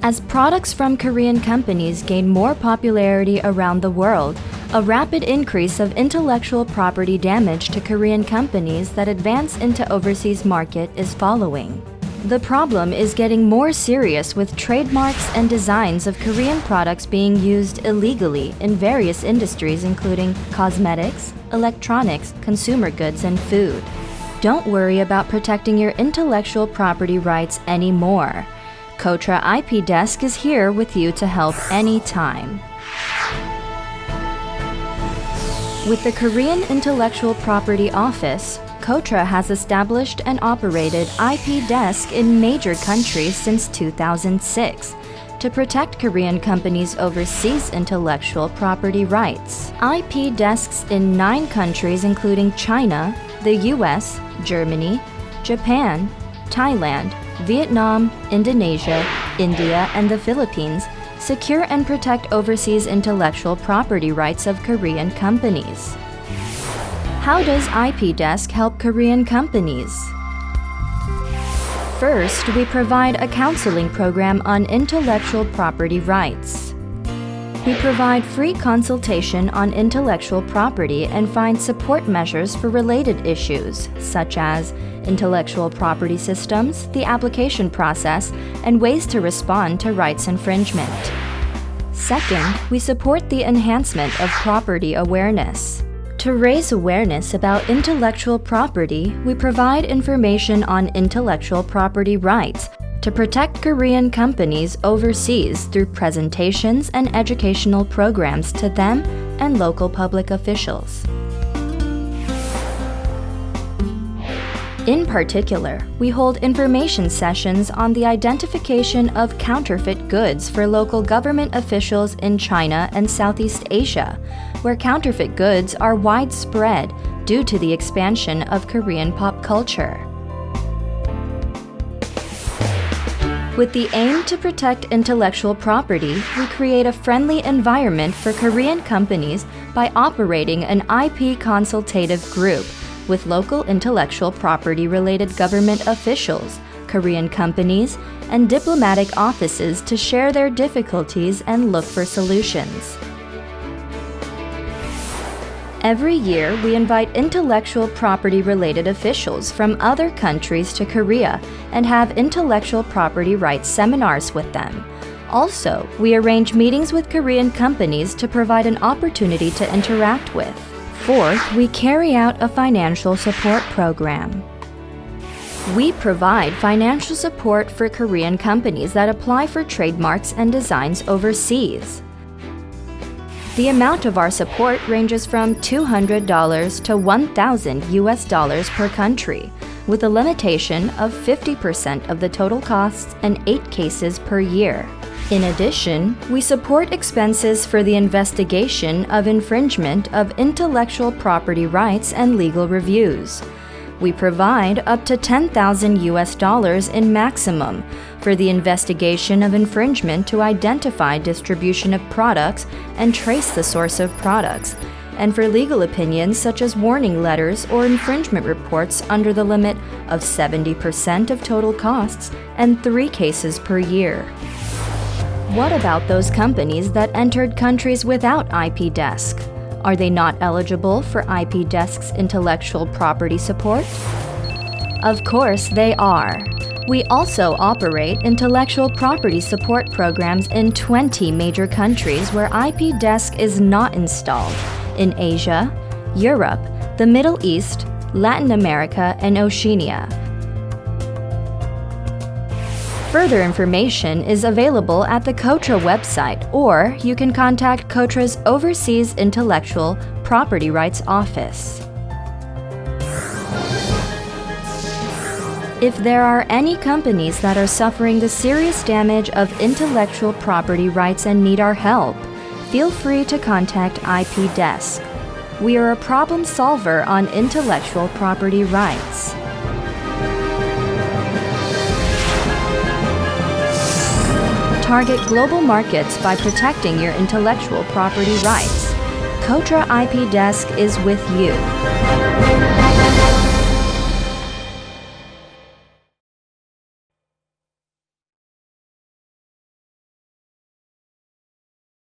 As products from Korean companies gain more popularity around the world, a rapid increase of intellectual property damage to Korean companies that advance into overseas market is following. The problem is getting more serious with trademarks and designs of Korean products being used illegally in various industries including cosmetics, electronics, consumer goods, and food. Don't worry about protecting your intellectual property rights anymore. KOTRA IP-DESK is here with you to help anytime. With the Korean Intellectual Property Office, KOTRA has established and operated IP-DESK in major countries since 2006 to protect Korean companies' overseas intellectual property rights. IP-DESKs in 9 countries including China, the US, Germany, Japan, Thailand, Vietnam, Indonesia, India, and the Philippines secure and protect overseas intellectual property rights of Korean companies. How does IP-DESK help Korean companies? First, we provide a counseling program on intellectual property rights. We provide free consultation on intellectual property and find support measures for related issues, such as intellectual property systems, the application process, and ways to respond to rights infringement. Second, we support the enhancement of property awareness. To raise awareness about intellectual property, we provide information on intellectual property rights to protect Korean companies overseas through presentations and educational programs to them and local public officials. In particular, we hold information sessions on the identification of counterfeit goods for local government officials in China and Southeast Asia, where counterfeit goods are widespread due to the expansion of Korean pop culture. With the aim to protect intellectual property, we create a friendly environment for Korean companies by operating an IP consultative group with local intellectual property-related government officials, Korean companies, and diplomatic offices to share their difficulties and look for solutions. Every year, we invite intellectual property-related officials from other countries to Korea and have intellectual property rights seminars with them. Also, we arrange meetings with Korean companies to provide an opportunity to interact with. Fourth, we carry out a financial support program. We provide financial support for Korean companies that apply for trademarks and designs overseas. The amount of our support ranges from $200 to $1,000 per country, with a limitation of 50% of the total costs and 8 cases per year. In addition, we support expenses for the investigation of infringement of intellectual property rights and legal reviews. We provide up to $10,000 in maximum for the investigation of infringement to identify distribution of products and trace the source of products, and for legal opinions such as warning letters or infringement reports under the limit of 70% of total costs and 3 cases per year. What about those companies that entered countries without IP-DESK? Are they not eligible for IP-DESK's intellectual property support? Of course they are. We also operate intellectual property support programs in 20 major countries where IP-DESK is not installed, in Asia, Europe, the Middle East, Latin America, and Oceania. Further information is available at the KOTRA website, or you can contact KOTRA's Overseas Intellectual Property Rights Office. If there are any companies that are suffering the serious damage of intellectual property rights and need our help, feel free to contact IP-DESK. We are a problem solver on intellectual property rights. Target global markets by protecting your intellectual property rights. KOTRA IP-DESK is with you.